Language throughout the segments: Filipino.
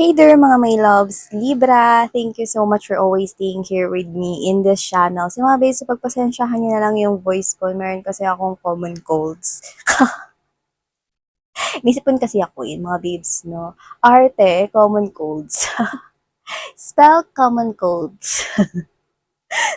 Hey there mga my loves, Libra! Thank you so much for always staying here with me in this channel. So mga babes, pagpasensyahan niyo na lang yung voice ko. Meron kasi akong common colds. May sipon kasi ako mga babes, no? Arte, common colds. Spell common colds.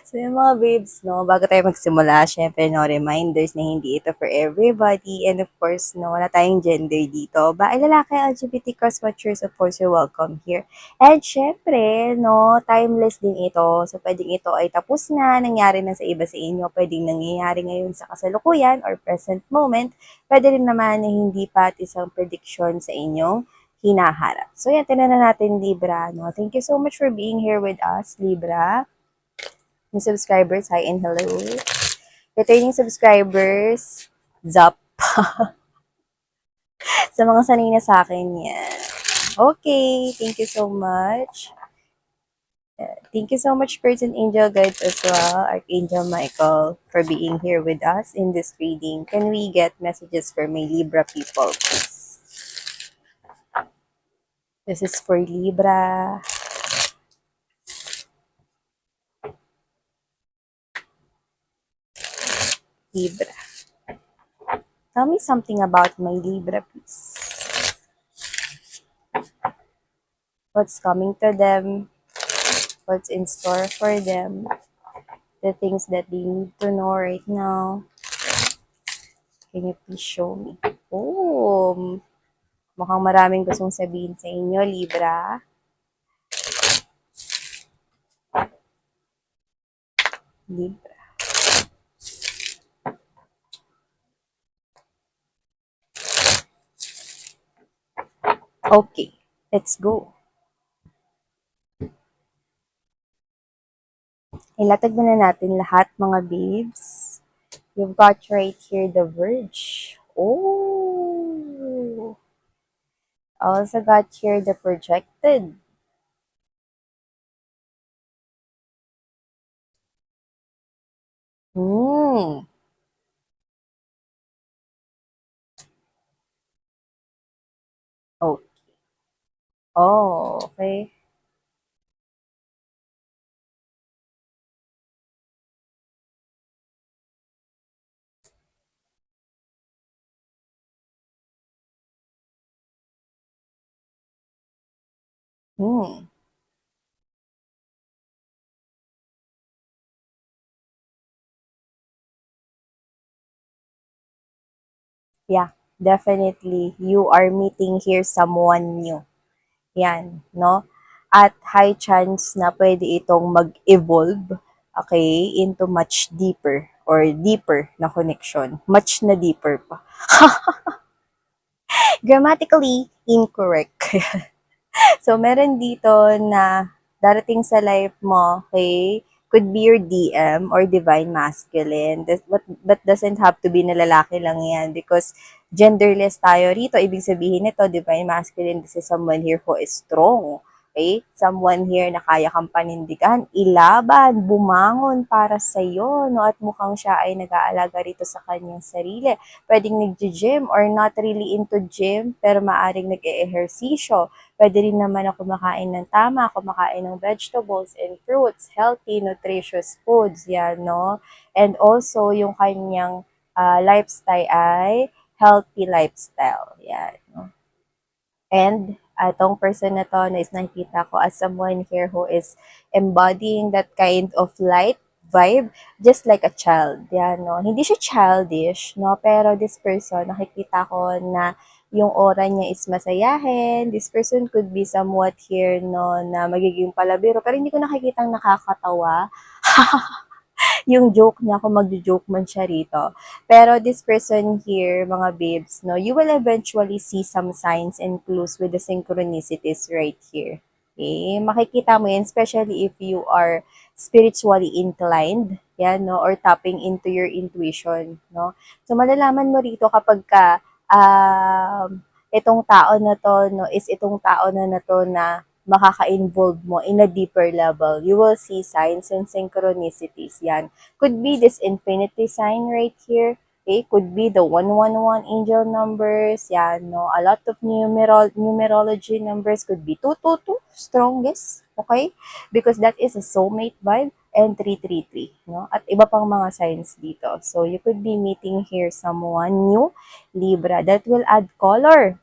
So yung mga babes, no, bago tayo magsimula, syempre, no, reminders na hindi ito for everybody. And of course, no, wala tayong gender dito. Bae, lalaki, LGBT cross-watchers, of course, you're welcome here. And syempre, no, timeless din ito. So pwedeng ito ay tapos na, nangyari na sa iba sa inyo. Pwedeng nangyayari ngayon sa kasalukuyan or present moment. Pwede rin naman na hindi pa at isang prediction sa inyong hinaharap. So yan, tinan na natin, Libra. No? Thank you so much for being here with us, Libra. New subscribers, hi and hello. Returning subscribers, Zap. Sa mga sanay na sa akin yan. Okay, thank you so much. Thank you so much, Person Angel Guides as well, Archangel Michael, for being here with us in this reading. Can we get messages for my Libra people, please? This is for Libra. Libra. Tell me something about my Libra, please. What's coming to them? What's in store for them? The things that they need to know right now. Can you please show me? Oh, mukhang maraming gustong sabihin sa inyo, Libra. Libra. Okay, let's go. Ilatag na natin lahat, mga babes. You've got right here the Verge. Oh. Also got here the Projected. Hmm. Oh. Oh, okay. Hmm. Yeah, definitely. You are meeting here someone new. Yan, no? At high chance na pwede itong mag-evolve, okay, into much deeper or deeper na connection. Much na deeper pa. Grammatically incorrect. So, meron dito na darating sa life mo, okay, could be your DM or divine masculine. But doesn't have to be na lalaki lang yan because genderless tayo rito. Ibig sabihin nito, divine masculine, this is someone here who is strong. Okay? Someone here na kaya kang panindigan, ilaban, bumangon para sa iyo, no? At mukhang siya ay nag-aalaga rito sa kanyang sarili. Pwedeng nag-gym or not really into gym, pero maaring nag-eehersisyo. Pwede rin naman ako kumakain ng tama, kumakain ng vegetables and fruits, healthy, nutritious foods, yan, no? And also, yung kanyang lifestyle ay healthy lifestyle, yan, no? And itong person na to na is nakikita ko as someone here who is embodying that kind of light vibe, just like a child. Yan, no? Hindi siya childish, no? Pero this person, nakikita ko na yung aura niya is masayahin. This person could be somewhat here, no, na magiging palabiro. Pero hindi ko nakikitang nakakatawa. Yung joke niya, kung mag-joke man siya rito. Pero this person here, mga babes, no, you will eventually see some signs and clues with the synchronicities right here. Okay? Makikita mo yan, especially if you are spiritually inclined, yan, no, or tapping into your intuition, no. So, malalaman mo rito kapag ka, itong tao na to, no, is itong tao na to na makaka-involve mo in a deeper level. You will see signs and synchronicities yan. Could be this infinity sign right here. Okay, could be the 111 angel numbers, yan, no? A lot of numerology numbers could be 222, strongest, okay? Because that is a soulmate vibe, and 333, no? At iba pang mga signs dito. So, you could be meeting here someone new, Libra, that will add color.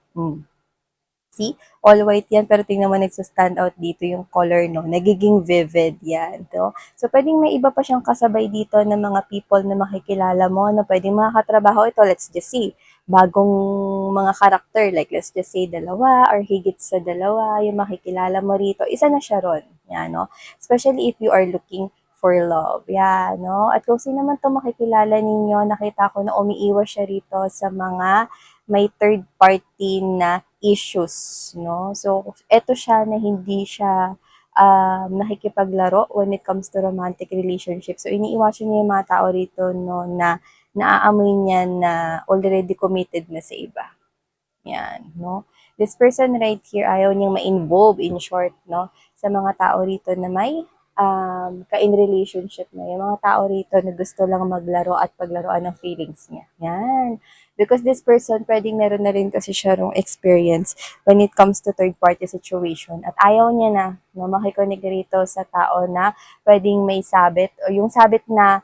See? All white yan, pero tingnan mo nagsa-stand out dito yung color, no? Nagiging vivid yan, no? So, pwedeng may iba pa siyang kasabay dito ng mga people na makikilala mo, na pwedeng makakatrabaho. Ito, let's just see. Bagong mga karakter, like let's just say dalawa or higit sa dalawa, yung makikilala mo rito. Isa na siya ron. Yan, no? Especially if you are looking for love. Yan, no? At kung sino man itong makikilala ninyo, nakita ko na umiiwas siya rito sa mga may third party na issues, no? So, eto siya na hindi siya nakikipaglaro when it comes to romantic relationship. So, iniiwasan niya yung mga tao rito, no, na naaamoy niya na already committed na sa iba. Yan, no? This person right here, ayaw niyang ma-involve, in short, no? Sa mga tao rito na may ka-in relationship na. Yung mga tao rito na gusto lang maglaro at paglaruan ng feelings niya. Yan. Because this person, pwedeng meron na rin kasi siya rong experience when it comes to third-party situation. At ayaw niya na, no, makikonig rito sa tao na pwedeng may sabit o yung sabit na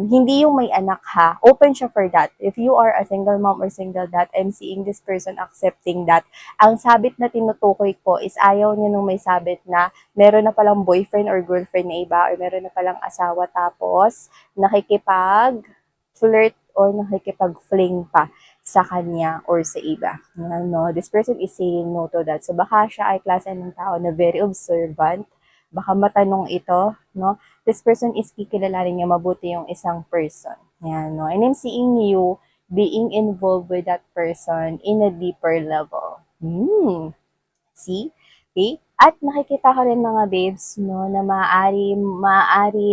hindi yung may anak ha. Open siya for that. If you are a single mom or single dad, I'm seeing this person accepting that. Ang sabit na tinutukoy ko is ayaw niya nung may sabit na meron na palang boyfriend or girlfriend na iba or meron na palang asawa tapos nakikipag-flirt or nakikipag-fling pa sa kanya or sa iba. No? This person is saying no to that. So baka siya ay klase ng tao na very observant. Baka matanong ito, no? This person is kikilalanin niya mabuti yung isang person. Yan, no? And I'm seeing you being involved with that person in a deeper level. See? Okay? At nakikita ko rin mga babes, no, na maaari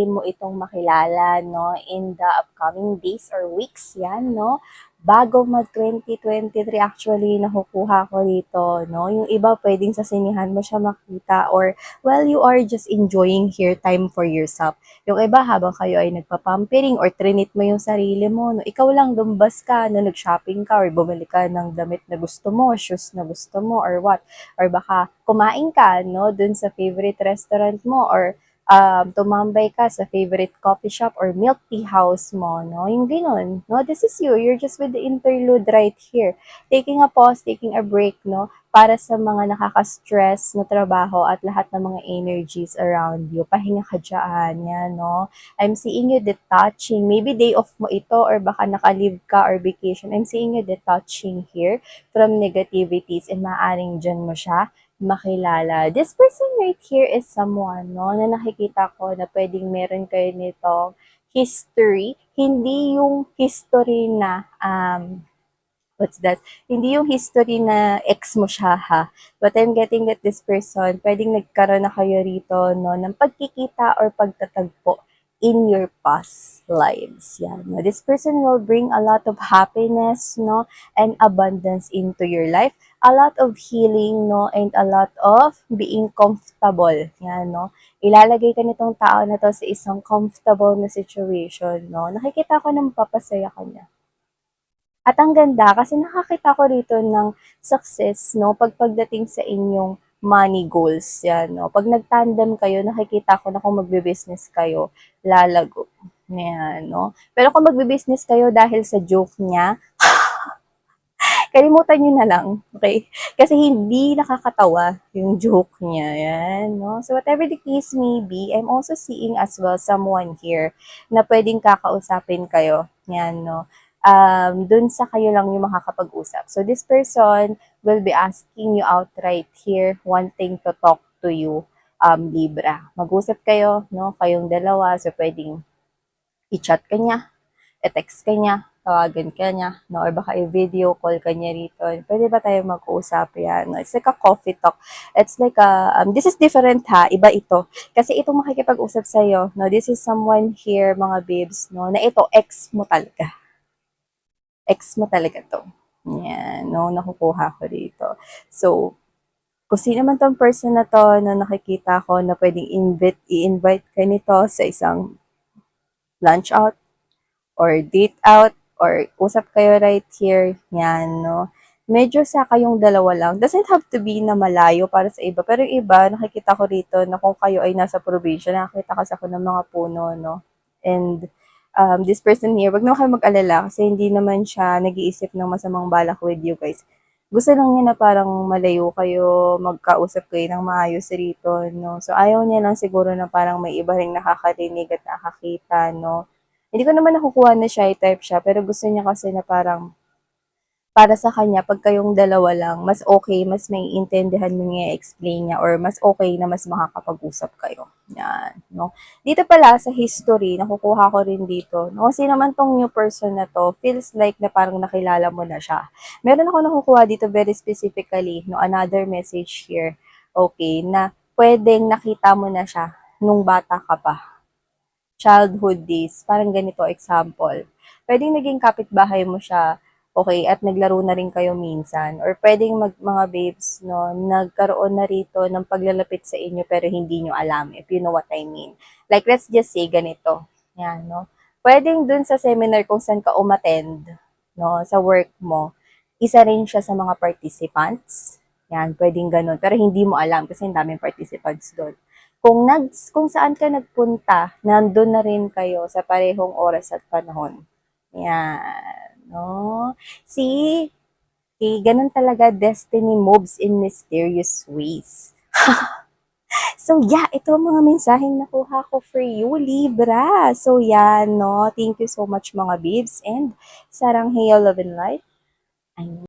mo itong makilala, no, in the upcoming days or weeks, yan, no. Bago mag 2023 actually nakukuha ko dito, no. Yung iba pwedeng sa sinihan mo siya makita or well, you are just enjoying here time for yourself. Yung iba habang kayo ay nagpapampering or trinit mo yung sarili mo, no, ikaw lang dumbas ka, no, nag-shopping ka or bumili ka ng damit na gusto mo, shoes na gusto mo or what. Or baka kumain ka, no, dun sa favorite restaurant mo or tumambay ka sa favorite coffee shop or milk tea house mo, no? Yung ganun, no? This is you. You're just with the interlude right here. Taking a pause, taking a break, no? Para sa mga nakaka-stress na trabaho at lahat ng mga energies around you. Pahinga ka dyan, yan, no? I'm seeing you detaching. Maybe day off mo ito or baka naka-leave ka or vacation. I'm seeing you detaching here from negativities and maaring dyan mo siya makilala. This person right here is someone, no, na nakikita ko na pwedeng meron kayo nitong history. Hindi yung history na, what's that? Hindi yung history na ex mo siya, ha? But I'm getting that this person, pwedeng nagkaroon na kayo rito, no, ng pagkikita or pagtatagpo in your past lives. Yan. No? This person will bring a lot of happiness, no, and abundance into your life. A lot of healing, no, and a lot of being comfortable. Yan, no. Ilalagay ka nitong tao na to sa isang comfortable na situation, no. Nakikita ko na mapapasaya ka niya. At ang ganda kasi nakakita ko rito ng success, no, pagdating sa inyong money goals, yan, no. Pag nag-tandem kayo, nakikita ko na kung magbe-business kayo, lalago. Yan, no. Pero kung magbe-business kayo dahil sa joke niya, kalimutan nyo na lang, okay? Kasi hindi nakakatawa yung joke niya, yan, no? So, whatever the case may be, I'm also seeing as well someone here na pwedeng kakausapin kayo, yan, no? Dun sa kayo lang yung makakapag-usap. So, this person will be asking you outright here, wanting to talk to you, Libra. Mag-usap kayo, no? Kayong dalawa, so pwedeng i-chat ka niya, i-text ka niya, tawagan ka niya, no? Or baka i-video call ka niya rito. Pwede ba tayo mag-uusap yan? No? It's like a coffee talk. It's like a, this is different ha, iba ito. Kasi itong makikipag-usap sa'yo, no? This is someone here, mga babes, no? Na ito, ex mo talaga. Ex mo talaga to. Yan, no? Nakukuha ko dito. So, kung sino man tong person na to na nakikita ko na pwedeng i-invite ka nito sa isang lunch out, or date out, or usap kayo right here, yan, no? Medyo sa kayong dalawa lang. Doesn't have to be na malayo para sa iba. Pero yung iba, nakikita ko rito na kung kayo ay nasa probinsya, nakakita kasi ako ng mga puno, no? And this person here, wag naman kayo mag-alala kasi hindi naman siya nag-iisip ng masamang balak with you guys. Gusto lang niya na parang malayo kayo, magkausap kayo ng maayos rito, no? So, ayaw niya lang siguro na parang may iba ring nakakarinig at nakakita, no? Hindi ko naman nakukuha na shy type siya, pero gusto niya kasi na parang para sa kanya, pag kayong dalawa lang, mas okay, mas maiintindihan mo niya, explain niya, or mas okay na mas makakapag-usap kayo. Yan, no? Dito pala sa history, nakukuha ko rin dito, no? Kasi naman tong new person na to, feels like na parang nakilala mo na siya. Meron ako nakukuha dito very specifically, no? Another message here, okay, na pwedeng nakita mo na siya nung bata ka pa, childhood days. Parang ganito, example. Pwedeng naging kapitbahay mo siya, okay, at naglaro na rin kayo minsan. Or pwedeng mga babes, no, nagkaroon na rito ng paglalapit sa inyo pero hindi nyo alam, if you know what I mean. Like, let's just say ganito. Yan, no. Pwedeng dun sa seminar kung saan ka umattend, no, sa work mo, isa rin siya sa mga participants. Yan, pwedeng ganun. Pero hindi mo alam kasi ang daming participants doon. Kung saan ka nagpunta, nandun na rin kayo sa parehong oras at panahon. Yan, no? See, ganun talaga destiny moves in mysterious ways. So, yeah, ito ang mga mensaheng nakuha ko for you, Libra. So, yan, no? Thank you so much, mga babes. And, sarang hail, love, and light.